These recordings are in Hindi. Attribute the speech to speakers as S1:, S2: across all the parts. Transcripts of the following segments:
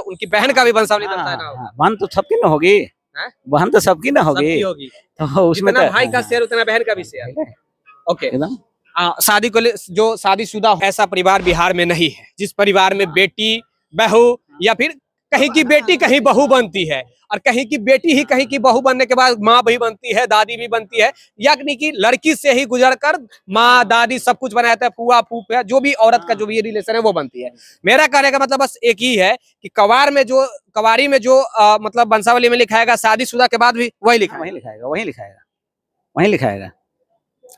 S1: उनकी बहन का भी वंशावली दर्शाना होगा।
S2: बहन तो सबकी ना होगी, बहन तो सबकी ना होगी,
S1: सबकी होगी।
S2: तो उसमें
S1: जितना
S2: तो
S1: भाई का शेयर उतना बहन का भी शेयर। ओके,
S2: एकदम
S1: शादी को जो शादीशुदा ऐसा परिवार बिहार में नहीं है जिस परिवार में बेटी बहू या फिर कहीं की बेटी कहीं बहू बनती है और कहीं की बेटी ही कहीं की बहू बनने के बाद माँ भी बनती है, दादी भी बनती है, यानी कि लड़की से ही गुजर कर माँ दादी सब कुछ बनाया था, फुआ फूफा जो भी औरत का जो भी रिलेशन है वो बनती है। मेरा कहने का मतलब बस एक ही है कि कवारी में जो मतलब वंशावली में लिखाएगा शादीशुदा के बाद भी वही लिखा
S2: वही लिखाएगा।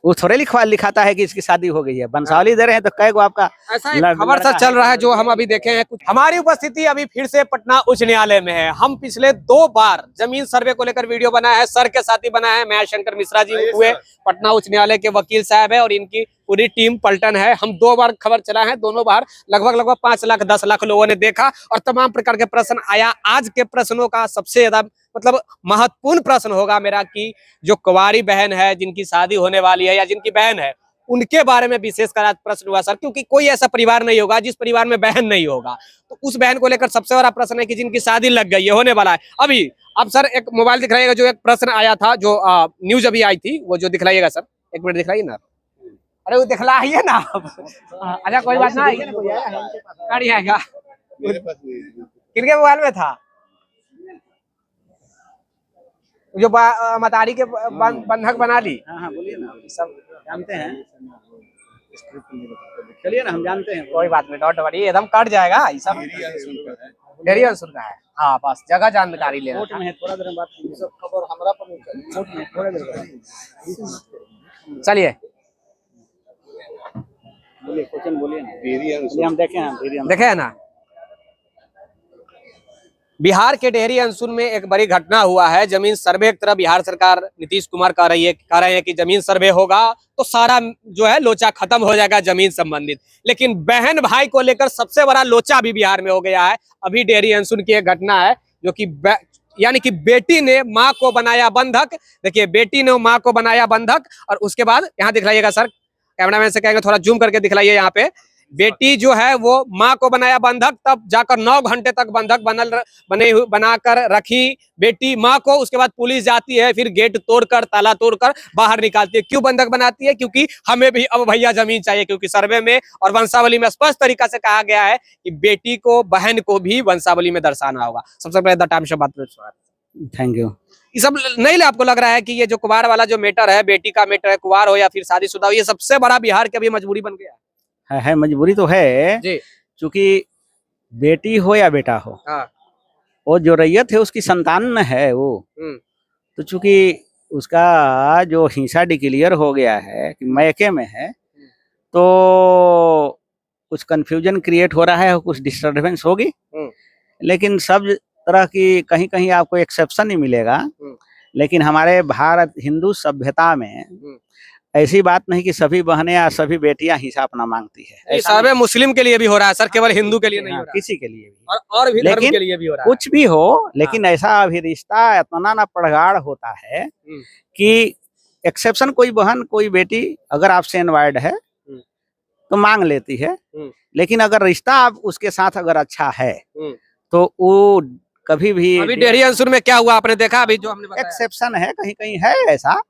S2: वो थोड़े लिखाता है कि इसकी शादी हो गई है। वंशावली दे रहे हैं तो कई गो आपका
S1: ऐसा एक खबर सा चल रहा है जो हम अभी देखे हैं। कुछ हमारी उपस्थिति अभी फिर से पटना उच्च न्यायालय में है। हम पिछले 2 बार जमीन सर्वे को लेकर वीडियो बनाया है, सर के साथ ही बनाया है। मैं शंकर मिश्रा जी हुए पटना उच्च न्यायालय के वकील साहब है और इनकी पूरी टीम पलटन है। हम 2 बार खबर चला है, दोनों बार लगभग 5 लाख 10 लाख लोगों ने देखा और तमाम प्रकार के प्रश्न आया। आज के प्रश्नों का सबसे ज्यादा मतलब महत्वपूर्ण प्रश्न होगा मेरा कि जो कुंवारी बहन है, जिनकी शादी होने वाली है या जिनकी बहन है, उनके बारे में विशेषकर आज प्रश्न हुआ सर, क्योंकि कोई ऐसा परिवार नहीं होगा जिस परिवार में बहन नहीं होगा। तो उस बहन को लेकर सबसे बड़ा प्रश्न है कि जिनकी शादी लग गई है, होने वाला है अभी। अब सर एक मोबाइल दिखलाइएगा, जो एक प्रश्न आया था, जो न्यूज अभी आई थी, वो जो दिखलाइएगा सर, 1 मिनट दिखलाइए ना। अरे वो दिखलाइए ना। अच्छा कोई बात ना, आएगा किनके मोबाइल में था जो मतारी के बंधक बना ली?
S2: हाँ बोलिए ना, सब जानते हैं, चलिए ना, हम जानते हैं।
S1: कोई बात नहीं, डॉट वरी एकदम कट जाएगा। सब डेरी अंशुल का है। हाँ बस जगह जानकारी लेना है।
S2: थोड़ा देर बाद सब खबर हमरा पर थोड़ा देर
S1: चलिए
S2: बोलिए, क्वेश्चन बोलिए ना। हम देखे हैं ना।
S1: बिहार के डेहरी अंशुल में एक बड़ी घटना हुआ है। जमीन सर्वे की तरफ बिहार सरकार नीतीश कुमार कह रहे हैं कि जमीन सर्वे होगा तो सारा जो है लोचा खत्म हो जाएगा जमीन संबंधित। लेकिन बहन भाई को लेकर सबसे बड़ा लोचा भी बिहार में हो गया है। अभी डेहरी अंशुल की एक घटना है जो कि यानी कि बेटी ने माँ को बनाया बंधक। देखिए, बेटी ने माँ को बनाया बंधक और उसके बाद यहाँ दिखलाइएगा सर, कैमरामैन से कहेंगे थोड़ा जूम करके दिखलाइए। यहाँ पे बेटी जो है वो माँ को बनाया बंधक, तब जाकर 9 घंटे तक बंधक बनाकर रखी बेटी माँ को। उसके बाद पुलिस जाती है, फिर गेट तोड़कर ताला तोड़कर बाहर निकालती है। क्यों बंधक बनाती है? क्योंकि हमें भी अब भैया जमीन चाहिए, क्योंकि सर्वे में और वंशावली में स्पष्ट तरीका से कहा गया है कि बेटी को बहन को भी वंशावली में दर्शाना होगा। सबसे पहले द टाइम से बात करें।
S2: Thank you.
S1: ये सब नहीं, आपको लग रहा है कि ये जो कुवार वाला जो मैटर है, बेटी का मैटर है, कुवार हो या फिर शादीशुदा हो, ये सबसे बड़ा बिहार की अभी मजबूरी बन गया
S2: है मजबूरी तो है जी, क्योंकि बेटी हो या बेटा हो, वो जो रैयत है उसकी संतान न है वो। तो चूंकि उसका जो हिस्सा डिक्लेयर हो गया है कि मैके में है, तो कुछ कंफ्यूजन क्रिएट हो रहा है, कुछ डिस्टर्बेंस होगी। लेकिन सब तरह की कहीं कहीं आपको एक्सेप्शन ही मिलेगा। लेकिन हमारे भारत हिंदू सभ्यता में ऐसी बात नहीं कि सभी बहनें या सभी बेटियां हिस्सा अपना मांगती है।
S1: ऐसा मुस्लिम के लिए भी हो रहा है सर, केवल हिंदू के लिए नहीं हो रहा,
S2: किसी के लिए भी
S1: और भी धर्म के लिए भी हो रहा है।
S2: कुछ भी हो, लेकिन ऐसा अभी रिश्ता इतना ना प्रगाढ़ होता है कि एक्सेप्शन कोई बहन कोई बेटी अगर आपसे इनवाइड है तो मांग लेती है। लेकिन अगर रिश्ता आप उसके साथ अगर अच्छा है तो वो कभी भी।
S1: अभी डेहरी अंशुल में क्या हुआ आपने देखा? अभी जो हमने बताया
S2: एक्सेप्शन है, कहीं कहीं है ऐसा।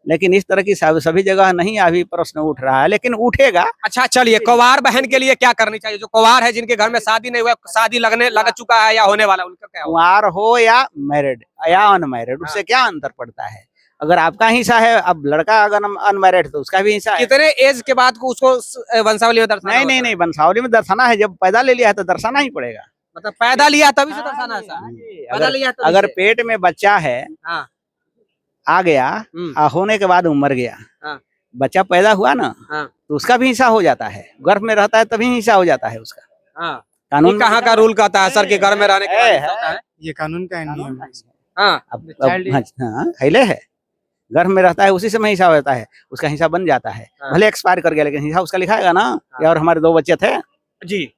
S2: लेकिन इस तरह की सभी जगह नहीं अभी प्रश्न उठ रहा है, लेकिन उठेगा।
S1: अच्छा चलिए, कुंवार बहन के लिए क्या करनी चाहिए? जो कुंवार है, जिनके घर में शादी नहीं हुआ, शादी लग चुका है या होने वाला, उनका क्या?
S2: कुंवार हो या मैरिड या अनमैरिड, उससे क्या अंतर पड़ता है? अगर आपका हिस्सा है, अब लड़का अगर अनमैरिड तो उसका भी हिस्सा है।
S1: कितने एज के बाद को उसको वंशावली में दर्शाना?
S2: नहीं, वंशावली में दर्शाना है। जब पैदा ले लिया है तो दर्शाना ही पड़ेगा।
S1: मतलब पैदा लिया तभी से दर्शाना है?
S2: अगर पेट में बच्चा है, आ गया, होने के बाद मर गया, बच्चा पैदा हुआ ना, तो उसका भी हिस्सा हो जाता है। गर्भ में रहता है तभी हिस्सा हो जाता है उसका। कानून
S1: कहाँ का रूल कहता है सर कि घर में रहने के बाद?
S3: ये कानून का नियम
S2: है। गर्भ में रहता है उसी से हिस्सा होता है, उसका हिस्सा बन जाता है। भले एक्सपायर कर गया, लेकिन हिस्सा उसका लिखाएगा ना। और हमारे 2 बच्चे थे
S1: जी।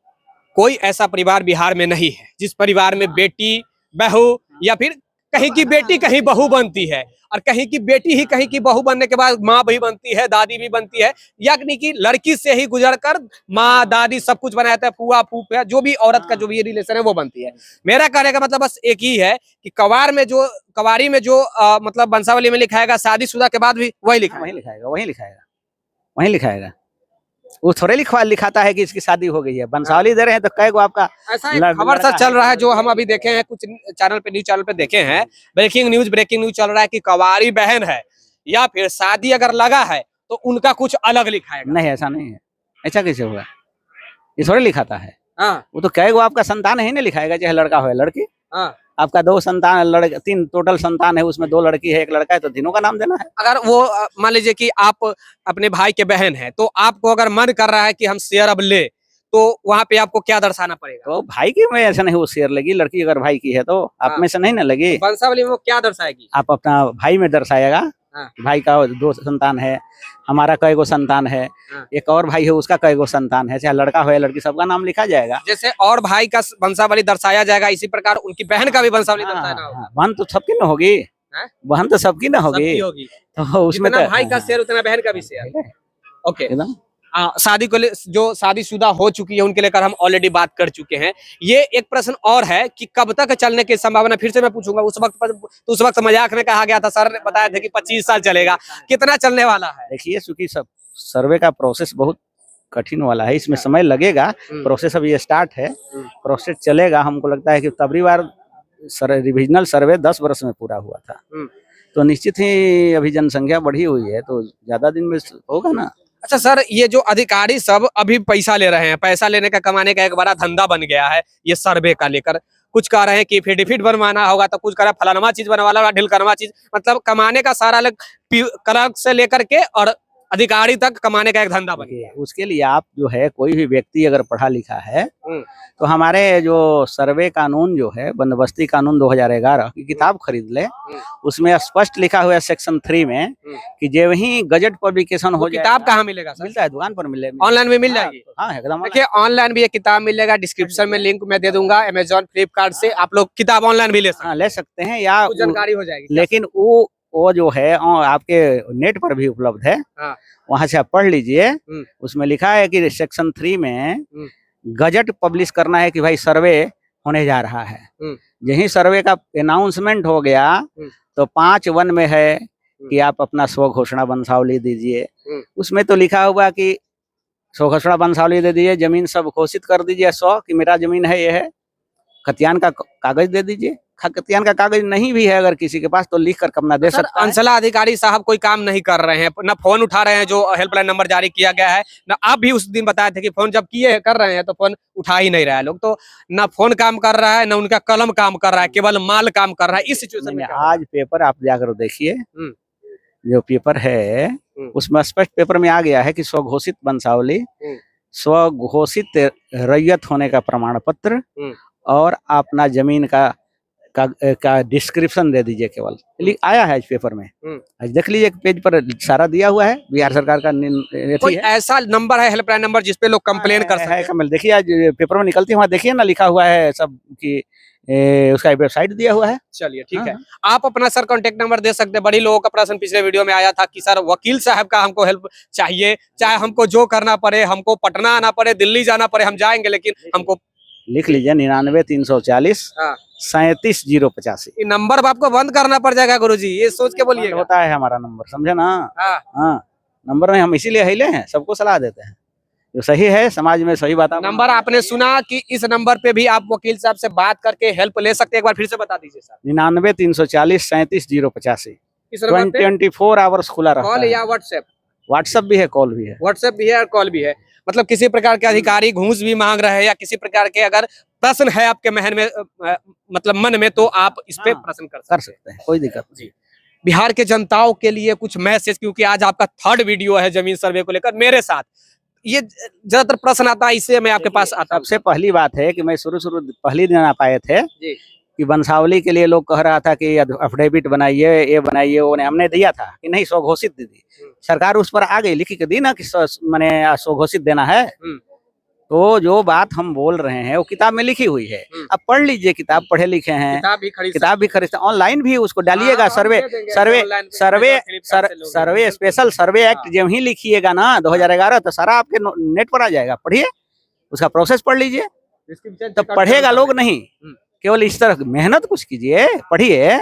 S1: कोई ऐसा परिवार बिहार में नहीं है जिस परिवार में बेटी बहू या फिर कहीं की बेटी कहीं बहू बनती है, और कहीं की बेटी ही कहीं की बहू बनने के बाद माँ भी बनती है, दादी भी बनती है, यानी कि लड़की से ही गुजरकर माँ दादी सब कुछ बनाया था, फूआ फूफा जो भी औरत का जो भी रिलेशन है वो बनती है। मेरा कहने का मतलब बस एक ही है कि कवारी में जो मतलब वंशावली में लिखाएगा शादीशुदा के बाद भी वही लिखाएगा,
S2: वही लिखाएगा। वो थोड़े लिखाता है कि इसकी शादी हो गई है। वंशावली दे रहे हैं तो कई गो आपका
S1: ऐसा एक खबर सा चल रहा है जो हम अभी देखे हैं, कुछ चैनल पे, न्यूज चैनल पे देखे हैं, ब्रेकिंग न्यूज चल रहा है कि कवारी बहन है या फिर शादी अगर लगा है तो उनका कुछ अलग लिखाएगा।
S2: नहीं, ऐसा नहीं है। ऐसा कैसे होगा? ये थोड़े लिखाता है।
S1: हाँ,
S2: वो तो कई गो आपका संतान है ना लिखाएगा, चाहे लड़का हो या लड़की।
S1: हाँ,
S2: आपका 2 संतान, 3 टोटल संतान है, उसमें 2 लड़की है 1 लड़का है, तो तीनों का नाम देना है।
S1: अगर वो मान लीजिए कि आप अपने भाई के बहन है, तो आपको अगर मन कर रहा है कि हम शेयर अब ले, तो वहां पे आपको क्या दर्शाना पड़ेगा?
S2: तो भाई की में ऐसा नहीं वो शेयर लगी, लड़की अगर भाई की है तो आप में से नहीं ना लगी।
S1: वंशावली में वो क्या दर्शाएगी?
S2: आप अपना भाई में दर्शाएगा।
S1: हाँ।
S2: भाई का 2 संतान है, हमारा कई गो संतान है,
S1: हाँ।
S2: एक और भाई है उसका कई गो संतान है, चाहे लड़का हो या लड़की, सबका नाम लिखा जाएगा।
S1: जैसे और भाई का वंशावली दर्शाया जाएगा, इसी प्रकार उनकी बहन का भी वंशावली दर्शाना होगा।
S2: बहन तो सबकी ना होगी, बहन तो सबकी ना होगी, तो उसमें
S1: जितना भाई का शेयर उतना बहन का भी शेयर। ओके,
S2: एकदम।
S1: शादी को जो शादीशुदा हो चुकी है उनके लेकर हम ऑलरेडी बात कर चुके हैं। ये एक प्रश्न और है कि कब तक चलने की संभावना, फिर से मैं पूछूंगा। उस वक्त मजाक में कहा गया था, सर ने बताया था कि 25 साल चलेगा, कितना चलने वाला है?
S2: देखिए, चूंकि सब सर्वे का प्रोसेस बहुत कठिन वाला है, इसमें समय लगेगा। प्रोसेस अभी स्टार्ट है, प्रोसेस चलेगा। हमको लगता है कि तबरी बार रिविजनल सर्वे 10 वर्ष में पूरा हुआ था, तो निश्चित ही अभी जनसंख्या बढ़ी हुई है, तो ज्यादा दिन में होगा ना।
S1: अच्छा सर, ये जो अधिकारी सब अभी पैसा ले रहे हैं, पैसा लेने का, कमाने का एक बड़ा धंधा बन गया है ये सर्वे का लेकर। कुछ कह रहे हैं कि एफिडेविट बनवाना होगा, तो कुछ कह रहे हैं फलानमा चीज बनवाना होगा, ढिलकरमा चीज, मतलब कमाने का सारा अलग, क्लर्क से लेकर के और अधिकारी तक कमाने का एक धंधा बन गया।
S2: उसके लिए आप जो है, कोई भी व्यक्ति अगर पढ़ा लिखा है तो हमारे जो सर्वे कानून जो है, बंदोबस्ती कानून 2011 की किताब खरीद ले। उसमें स्पष्ट लिखा हुआ है सेक्शन 3 में कि जब ही गजट पब्लिकेशन हो जाए।
S1: किताब कहाँ मिलेगा सर?
S2: मिलता है, दुकान पर मिलेगा,
S1: ऑनलाइन में मिल जाएगी।
S2: हाँ, एकदम।
S1: देखिए, ऑनलाइन भी ये किताब मिलेगा, डिस्क्रिप्शन में लिंक मैं दे दूंगा, अमेजोन, फ्लिपकार्ट से आप लोग किताब ऑनलाइन भी ले सकते हैं, या जानकारी हो जाएगी। लेकिन
S2: वो जो है आपके नेट पर भी उपलब्ध है, वहां से आप पढ़ लीजिए। उसमें लिखा है कि सेक्शन 3 में गजट पब्लिश करना है कि भाई सर्वे होने जा रहा है। यही सर्वे का अनाउंसमेंट हो गया तो 5(1) में है कि आप अपना स्व घोषणा वंशावली दीजिए। उसमें तो लिखा हुआ कि स्व घोषणा वंशावली दे दीजिए, जमीन सब घोषित कर दीजिए, 100 कि मेरा जमीन है, ये है, खतियान का कागज दे दीजिए। खतियान का कागज नहीं भी है अगर किसी के पास, तो लिख कर अपना दे सकता है।
S1: अंचला अधिकारी साहब कोई काम नहीं कर रहे हैं, न फोन उठा रहे हैं, जो हेल्पलाइन नंबर जारी किया गया है, न आप भी उस दिन बताए थे कि फोन जब कर रहे हैं तो फोन उठा ही नहीं रहा है लोग। तो न फोन काम कर रहा है, न उनका कलम काम कर रहा है, केवल माल काम कर रहा है। इस सिचुएशन में
S2: आज पेपर आप जाकर देखिए, जो पेपर है उसमें स्पष्ट पेपर में आ गया है कि स्वघोषित वंशावली, स्वघोषित रैयत होने का प्रमाण पत्र और अपना जमीन का डिस्क्रिप्शन दे दीजिए, केवल आया है आज पेपर में। आज देख लीजिए, पेज पर सारा दिया हुआ है, बिहार सरकार का।
S1: कोई ऐसा नंबर है, हेल्पलाइन नंबर, जिसपे लोग कंप्लेन कर सकते हैं?
S2: कमल, देखिए आज पेपर में निकलती है, वहाँ देखिए ना, लिखा हुआ है सब की उसका वेबसाइट दिया हुआ है।
S1: चलिए ठीक है, आप अपना सर कांटेक्ट नंबर दे सकते हैं। बड़ी लोगों का प्रश्न पिछले वीडियो में आया था कि सर वकील साहब का हमको हेल्प चाहिए, चाहे हमको जो करना पड़े, हमको पटना आना पड़े, दिल्ली जाना पड़े, हम जाएंगे, लेकिन हमको। लिख लीजिए
S2: 99-340 37-085।
S1: ये नंबर आपको बंद करना पड़ जाएगा गुरुजी, ये सोच के बोलिए।
S2: होता है हमारा नंबर, समझे ना। हाँ, नंबर में हम इसीलिए हिले हैं, सबको सलाह देते हैं, जो सही है समाज में सही बात।
S1: नंबर आपने सुना कि इस नंबर पे भी आप वकील साहब से बात करके हेल्प ले सकते हैं। एक बार फिर से बता दीजिए सर।
S2: 99-340 37-085। 24 आवर्स खुला रहता है।
S1: कॉल या व्हाट्सएप?
S2: व्हाट्सएप भी है, कॉल भी है।
S1: व्हाट्सएप भी है और कॉल भी है। मतलब किसी प्रकार के अधिकारी घूस भी मांग रहे हैं, या किसी प्रकार के अगर प्रश्न है आपके महन में, मतलब मन में, तो आप इस पे प्रश्न कर सकते हैं,
S2: कोई दिक्कत
S1: नहीं। बिहार के जनताओं के लिए कुछ मैसेज, क्योंकि आज आपका 3rd वीडियो है जमीन सर्वे को लेकर मेरे साथ। ये ज्यादातर प्रश्न आता है, इससे मैं आपके पास आता हूं।
S2: सबसे पहली बात है कि मैं शुरू पहली दिन आ पाए थे कि वंशावली के लिए लोग कह रहा था कि एफिडेविट बनाइए, ये बनाइए, वो हमने दिया था कि नहीं, स्वघोषित दीदी। सरकार उस पर आ गई, लिखी के दी ना कि मैंने स्वघोषित देना है। तो जो बात हम बोल रहे हैं वो किताब में लिखी हुई है। अब पढ़ लीजिए, किताब पढ़े लिखे हैं, किताब भी खरीद, ऑनलाइन भी उसको डालिएगा। सर्वे स्पेशल सर्वे एक्ट जब ही लिखिएगा ना 2011, तो सारा आपके नेट पर आ जाएगा। पढ़िए, उसका प्रोसेस पढ़ लीजिए, तो पढ़ेगा लोग नहीं, केवल इस तरह मेहनत कुछ कीजिए, पढ़िए,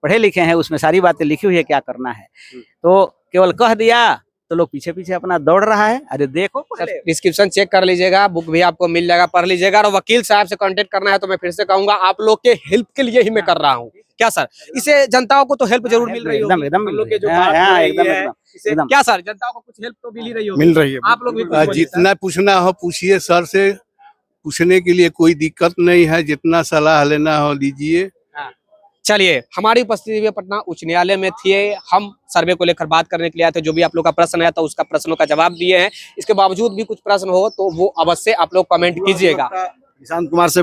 S2: पढ़े लिखे हैं, उसमें सारी बातें लिखी हुई है क्या करना है। तो केवल कह दिया तो लोग पीछे पीछे अपना दौड़ रहा है। अरे देखो,
S1: डिस्क्रिप्शन चेक कर लीजिएगा, बुक भी आपको मिल जाएगा, पढ़ लीजिएगा। और वकील साहब से कांटेक्ट करना है तो मैं फिर से कहूंगा, आप लोग के हेल्प के लिए ही मैं कर रहा हूँ। क्या सर, इसे जनताओं को तो हेल्प जरूर मिल रही होगी?
S2: एकदम
S1: क्या सर, जनताओं को कुछ हेल्प तो मिल ही रही होगी?
S3: मिल रही है।
S1: आप लोग भी
S3: जितना पूछना हो पूछिए, सर से पूछने के लिए कोई दिक्कत नहीं है, जितना सलाह लेना हो लीजिए।
S1: चलिए, हमारी उपस्थिति में पटना उच्च न्यायालय में थी, हम सर्वे को लेकर बात करने के लिए आए थे। जो भी आप लोग का प्रश्न है तो उसका प्रश्नों का जवाब दिए हैं। इसके बावजूद भी कुछ प्रश्न हो तो वो अवश्य आप लोग कमेंट कीजिएगा।
S3: निशांत कुमार से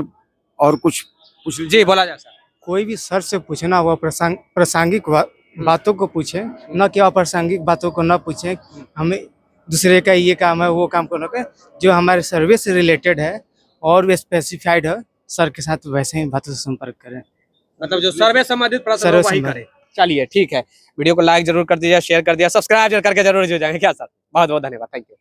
S3: और कुछ पूछ
S1: जी, बोला जाए सर।
S4: कोई भी सर से पूछना हुआ प्रासंगिक बातों को पूछे, न कि अप्रासंगिक बातों को न पूछे। हमें दूसरे का ये काम है वो काम करने का, जो हमारे सर्वे से रिलेटेड है और भी स्पेसिफाइड है, सर के साथ वैसे ही बातों से संपर्क करें।
S1: मतलब जो सर्वे संबंधित प्रश्न हो वही करें। चलिए ठीक है, वीडियो को लाइक जरूर कर दीजिए, शेयर कर दिया, सब्सक्राइब करके जरूर जुड़ जाएंगे। क्या सर, बहुत बहुत धन्यवाद, थैंक यू।